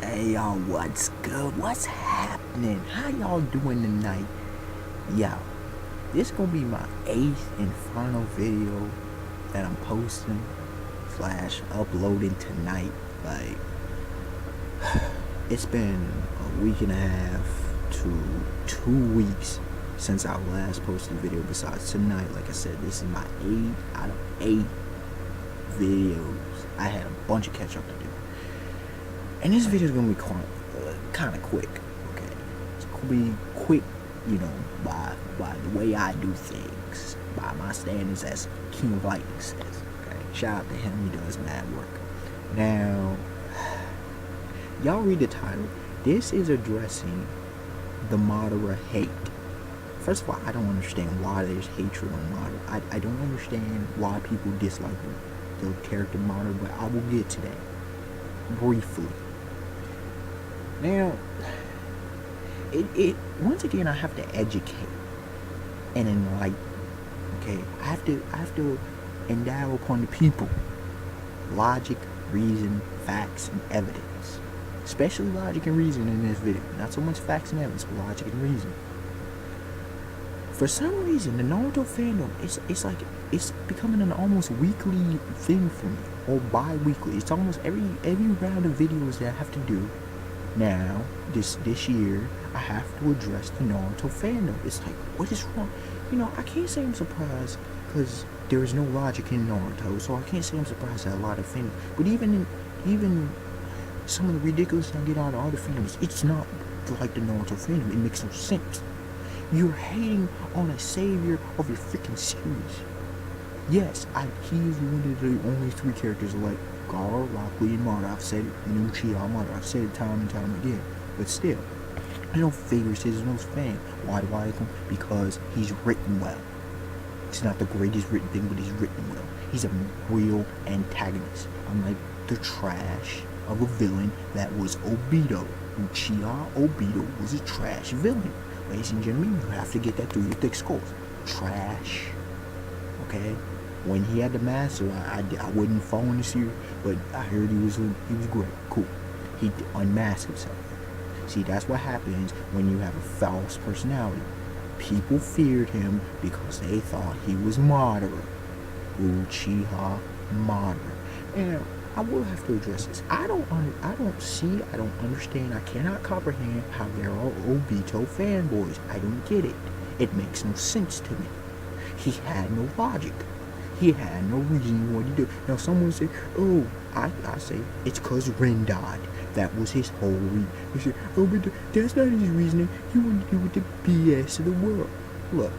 Hey y'all, what's good? What's happening? How y'all doing tonight? Yo, this gonna be my 8th and final video that I'm posting / uploading tonight. Like, it's been a week and a half to 2 weeks since I last posted a video besides tonight. Like I said, this is my 8 out of 8 videos. I had a bunch of catch up to do. And this video is gonna be kind of quick, okay? It's gonna be quick, by the way I do things, by my standards as King of Lightning says, okay? Shout out to him, he does mad work. Now, y'all read the title. This is addressing the Madara hate. First of all, I don't understand why there's hatred on Madara. I don't understand why people dislike the character Madara, but I will get to that briefly. Now, it once again, I have to educate and enlighten. Okay, I have to endow upon the people logic, reason, facts, and evidence. Especially logic and reason in this video. Not so much facts and evidence, but logic and reason. For some reason, the Naruto fandom, it's becoming an almost weekly thing for me, or bi-weekly. It's almost every round of videos that I have to do. Now, this year, I have to address the Naruto fandom. It's like, what is wrong? I can't say I'm surprised because there is no logic in Naruto, so I can't say I'm surprised at a lot of fandom. But even some of the ridiculous I get out of other fandoms, it's not like the Naruto fandom. It makes no sense. You're hating on a savior of your freaking series. Yes, he is one of the only 3 characters like Gaara, Rock Lee, and Madara. I've said it, Uchiha Madara. I've said it time and time again. But still, there's no favoritism, no fan. Why do I like him? Because he's written well. It's not the greatest written thing, but he's written well. He's a real antagonist. Unlike the trash of a villain that was Obito. Uchiha Obito was a trash villain. Ladies and gentlemen, you have to get that through your thick skulls. Trash. Okay? When he had the master, I wouldn't follow in the series, but I heard he was great. Cool. He unmasked himself. See, that's what happens when you have a false personality. People feared him because they thought he was Madara. Uchiha Madara. And I will have to address this. I don't understand, I cannot comprehend how there are Obito fanboys. I don't get it. It makes no sense to me. He had no logic. He had no reason what he did. Now someone say, oh, I say, it's cause Ren died. That was his whole reason. He said, oh, but that's not his reasoning. He wanted to deal with the BS of the world. Look,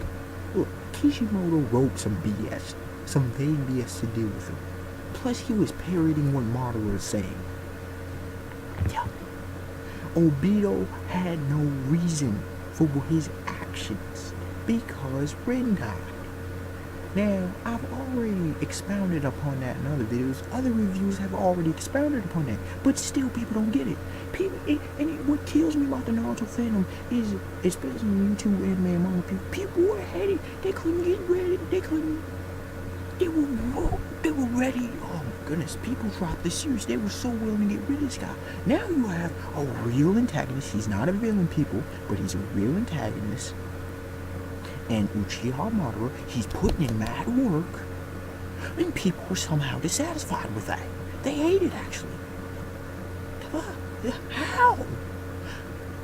Kishimoto wrote some BS. Some vague BS to deal with him. Plus, he was parroting what Madara was saying. Yeah. Obito had no reason for his actions because Ren died. Now, I've already expounded upon that in other videos. Other reviews have already expounded upon that. But still, people don't get it. What kills me about the Naruto fandom is, especially YouTube anime and manga people were hating. They couldn't get ready. They were ready. Oh my goodness, people dropped the series. They were so willing to get rid of this guy. Now you have a real antagonist. He's not a villain, people, but he's a real antagonist. And Uchiha Madara, he's putting in mad work. And people were somehow dissatisfied with that. They hate it, actually. How?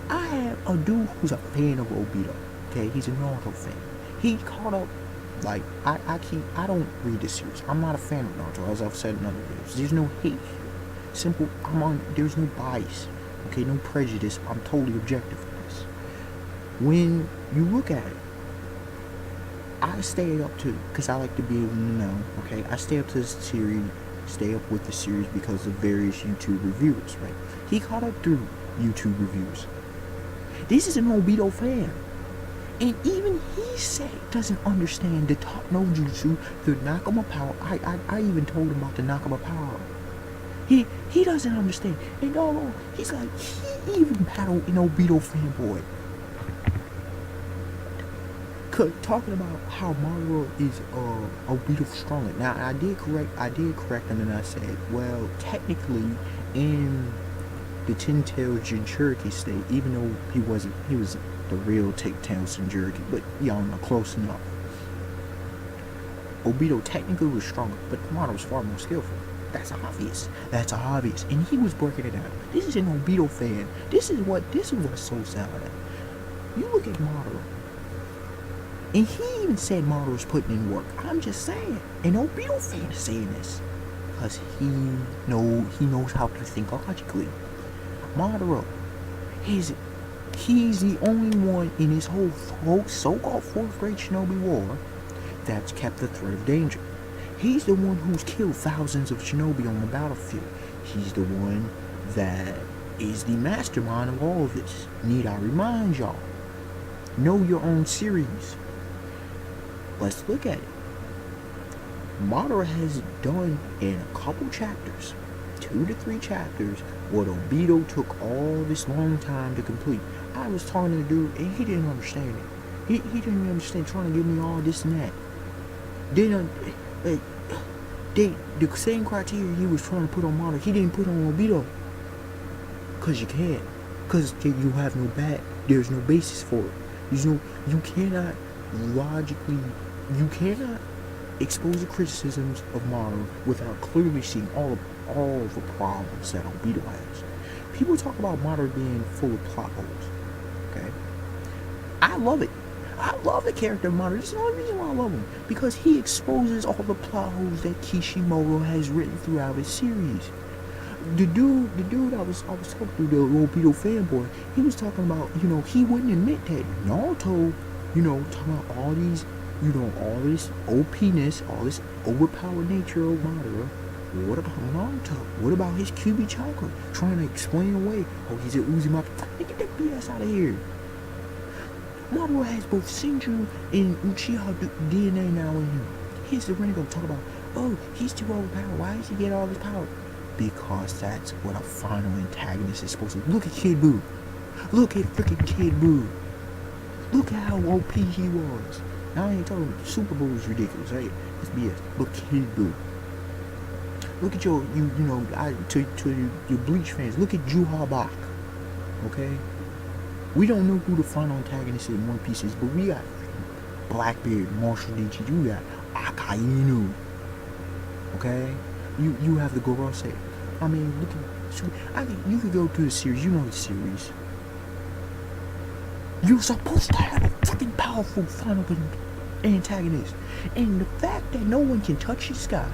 I have a dude who's a fan of Obito. Okay, he's a Naruto fan. He caught up. Like, I don't read the series. I'm not a fan of Naruto, as I've said in other videos. There's no hate here. Simple, there's no bias. Okay, no prejudice. I'm totally objective in this. When you look at it, I stay up to, because I like to be able to know, okay? I stay up to this series, stay up with the series because of various YouTube reviewers, right? He caught up through YouTube reviews. This is an Obito fan. And even he doesn't understand the top no jutsu, the Nakama power. I even told him about the Nakama power. He doesn't understand. And he's like, he even battled an Obito fanboy. Talking about how Madara is Obito stronger. Now I did correct him and I said, well, technically in the Ten-Tails Jinchuriki state, even though he was the real Ten-Tails Jinchuriki, but y'all know, close enough. Obito technically was stronger, but Madara was far more skillful. That's obvious. That's obvious. And he was breaking it down. This is an Obito fan. This is what's so sad. You look at Madara, and he even said Madara was putting in work. I'm just saying. An Obito fan is saying this. Because he knows how to think logically. Madara, he's the only one in his whole so-called 4th grade Shinobi War that's kept the threat of danger. He's the one who's killed thousands of shinobi on the battlefield. He's the one that is the mastermind of all of this. Need I remind y'all? Know your own series. Let's look at it. Madara has done in a couple chapters, 2 to 3 chapters, what Obito took all this long time to complete. I was talking to the dude and he didn't understand it. He didn't even understand trying to give me all this and that. The same criteria he was trying to put on Madara, he didn't put on Obito. Cause you can't. Cause you have no there's no basis for it. You cannot logically, you cannot expose the criticisms of Madara without clearly seeing all of the problems that Obito has. People talk about Madara being full of plot holes. Okay? I love it. I love the character of Madara. This is the only reason why I love him. Because he exposes all the plot holes that Kishimoto has written throughout his series. The dude I was talking to, the Obito fanboy, he was talking about, he wouldn't admit that Naruto, talking about all these, all this OP-ness, all this overpowered nature of Madara. What about Naruto? What about his QB chakra? Trying to explain away, he's an Uzumaki. Get that BS out of here. Madara has both Shinju and Uchiha DNA now in him. Here's the Renegade talk about, he's too overpowered. Why does he get all this power? Because that's what a final antagonist is supposed to. Look at Kid Buu. Look at freaking Kid Buu. Look at how OP he was. Now I ain't talking about Super Bowl is ridiculous, right? It's BS. Look, Kid Buu. Look at your Bleach fans. Look at Juha Bach. Okay? We don't know who the final antagonist in One Piece is, but we got Blackbeard, Marshall D.G. You got Akainu. Okay? You have the Gorosei. I mean, look at... you could go through the series. You know the series. You're supposed to have a freaking powerful final antagonist. And the fact that no one can touch this guy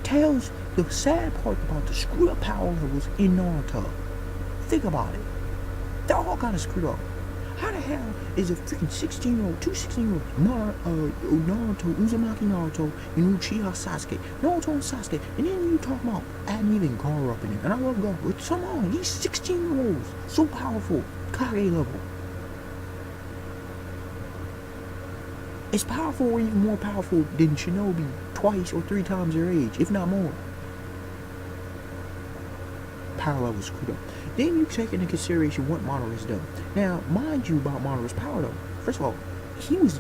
tells the sad part about the screwed up power levels in Naruto. Think about it. They're all kind of screwed up. How the hell is a freaking 16-year-old, 16-year-olds, Naruto, Uzumaki Naruto, and Uchiha Sasuke, Naruto and Sasuke, and then you talk about adding even Gaara up in it, and I love Gaara, but come on, these 16-year-olds, so powerful, Kage level. It's powerful or even more powerful than Shinobi twice or 3 times their age, if not more. Power level screwed up. Then you take into consideration what Madara has done. Now, mind you about Madara's power though. First of all, he was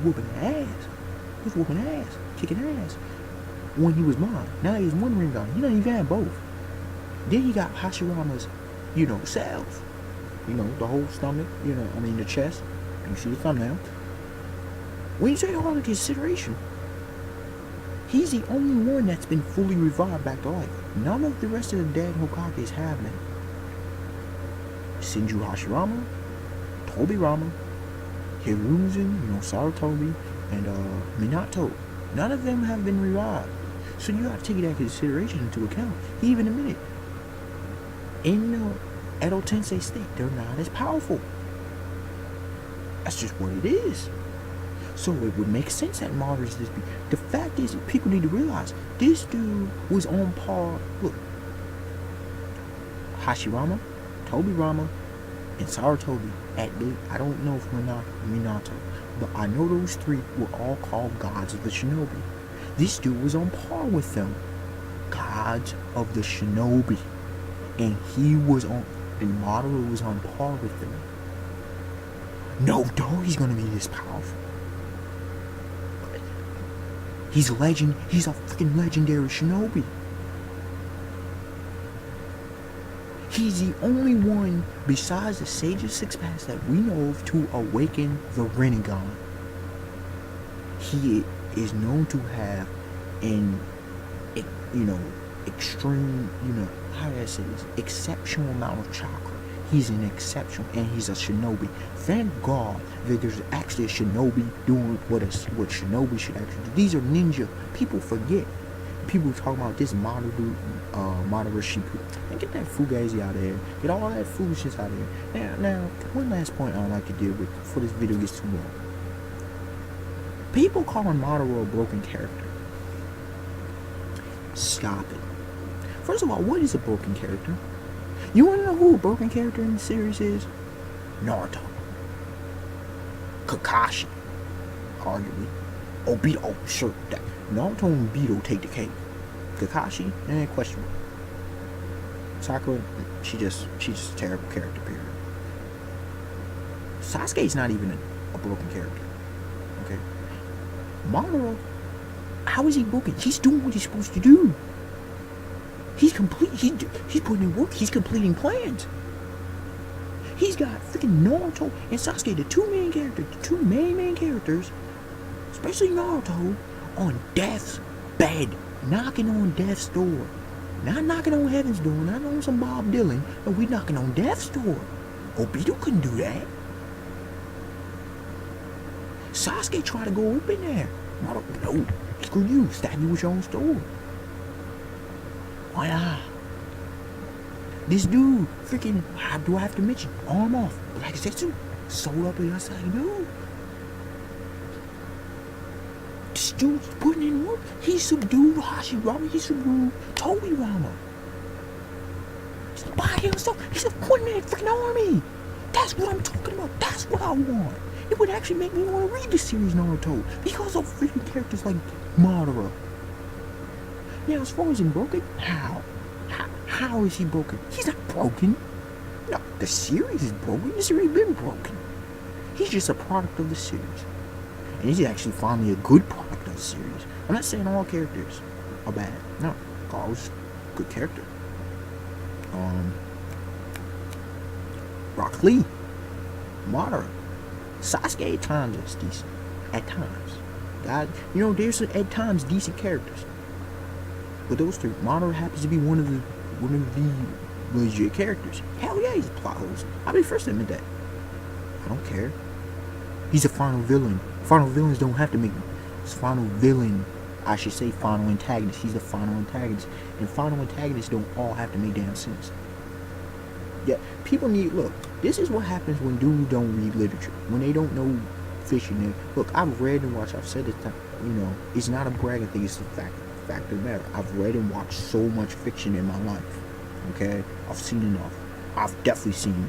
whooping ass. He was whooping ass, kicking ass when he was mine. Now he's one Rinnegan. He don't even have both. Then he got Hashirama's, cells. The whole stomach, the chest. You see the thumbnail. When you take all into consideration, he's the only one that's been fully revived back to life. None of the rest of the dead Hokages have been. Shinju Hashirama, Tobirama, Hiruzen, Sarutobi, and Minato. None of them have been revived. So you gotta take that consideration into account. He even admitted, in Edo Tensei state, they're not as powerful. That's just what it is. So it would make sense that Madara's this big. The fact is, people need to realize, this dude was on par. Look, Hashirama, Tobirama, and Sarutobi, I don't know if Minato, but I know those 3 were all called gods of the shinobi. This dude was on par with them. Gods of the shinobi. And Madara was on par with them. No dog, he's gonna be this powerful. He's a legend. He's a freaking legendary shinobi. He's the only one besides the Sage of Six Paths that we know of to awaken the Rinnegan. He is known to have an, extreme, how do I say this? Exceptional amount of chakra. He's an exceptional, and he's a shinobi. Thank God that there's actually a shinobi doing what shinobi should actually do. These are ninja. People forget. People talking about this Madara Shippuden. And get that fugazi out of there. Get all that foolishness out of there. Now, one last point I would like to deal with before this video gets too long. People calling Madara a broken character. Stop it. First of all, what is a broken character? You want to know who a broken character in the series is? Naruto. Kakashi. Arguably. Obito. Oh, sure. Naruto and Obito take the cake. Kakashi, questionable. Sakura, she's just a terrible character, period. Sasuke's not even a broken character. Okay. Madara, how is he broken? He's doing what he's supposed to do. He's putting in work. He's completing plans. He's got freaking Naruto and Sasuke, the two main characters, especially Naruto, on death's bed, knocking on death's door. Not knocking on heaven's door, not on some Bob Dylan, but we knocking on death's door. Obito couldn't do that. Sasuke tried to go up in there. Naruto, no, screw you, stab you with your own sword. Why not? This dude, freaking, how do I have to mention? Arm off, Black Zetsu, sold up in outside, dude. This dude's putting in work. He subdued Hashirama, he subdued Tobirama. Just by himself, he's a one-man freaking army. That's what I'm talking about. That's what I want. It would actually make me want to read the series Naruto because of freaking characters like Madara. Now, as far as him broken, how is he broken? He's not broken. No, the series is broken. The series has been broken. He's just a product of the series. And he's actually finally a good product of the series. I'm not saying all characters are bad. No, Carl's a good character. Rock Lee, Madara, Sasuke at times is decent. At times. God, there's at times decent characters. But those three, Madara happens to be one of the legit characters. Hell yeah, he's a plot host. I'll be the first to admit that. I don't care. He's a final villain. Final villains don't have to make final villain. I should say final antagonist. He's the final antagonist. And final antagonists don't all have to make damn sense. Yeah, people need, look, this is what happens when dudes don't read literature. When they don't know fiction. Look, I've read and watched, I've said it, it's not a bragging thing, it's a fact of the matter. I've read and watched so much fiction in my life. Okay? I've seen enough. I've definitely seen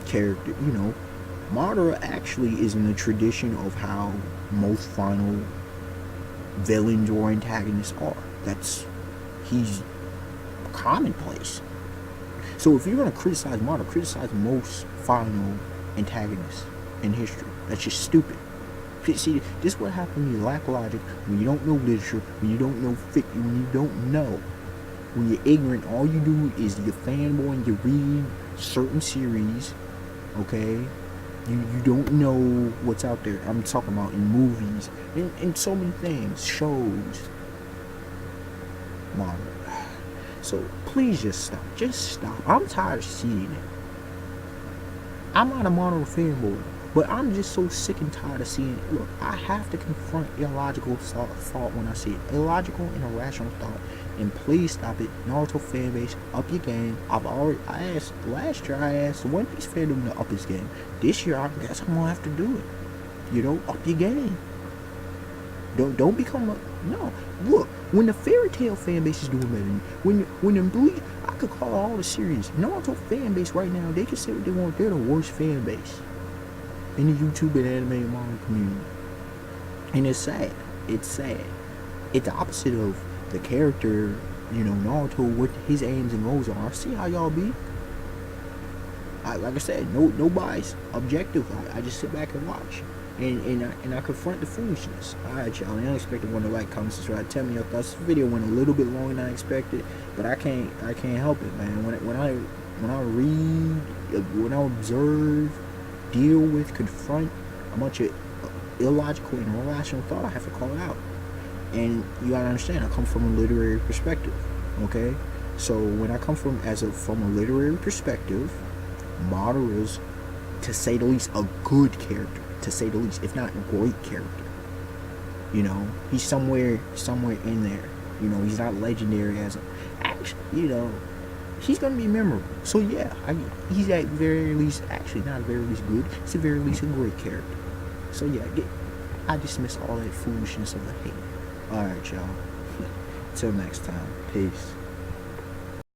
character, Madara actually is in the tradition of how most final villains or antagonists are. He's commonplace. So if you're going to criticize Madara, criticize most final antagonists in history. That's just stupid. See, this is what happens when you lack logic, when you don't know literature, when you don't know fiction, when you don't know. When you're ignorant, all you do is you're fanboy and you read certain series, okay? You don't know what's out there. I'm talking about in movies, in so many things, shows. Madara. So please just stop. Just stop. I'm tired of seeing it. I'm not a Madara fanboy, but I'm just so sick and tired of seeing it. Look, I have to confront illogical thought when I see it. Illogical and irrational thought. And please stop it. Naruto fanbase, up your game. Last year I asked One Piece fandom to up his game. This year I guess I'm gonna have to do it. Up your game. Don't become no. Look, when the Fairy Tail fan base is doing better than you, when the Bleach, I could call all the series. Naruto fan base right now, they can say what they want. They're the worst fan base in the YouTube and anime manga community. And it's sad. It's sad. It's the opposite of the character, Naruto, what his aims and goals are. I see how y'all be. Like I said, no bias, objective. I just sit back and watch. and I confront the foolishness. Alright, y'all. The unexpected one to like, comment, subscribe. Tell me your thoughts. This video went a little bit longer than I expected, but I can't help it, man. When I read, when I observe, deal with, confront a bunch of illogical and irrational thought, I have to call it out. And you gotta understand, I come from a literary perspective. Okay, so when I come from a literary perspective, Madara's, to say the least, a good character, to say the least, if not a great character. You know, he's somewhere in there. You know, he's not legendary as a, actually, you know, he's gonna be memorable. So yeah, he's at very least, actually not at very least good, he's at very least a great character. So yeah, I dismiss all that foolishness of the hate. Alright, y'all. Till next time, peace.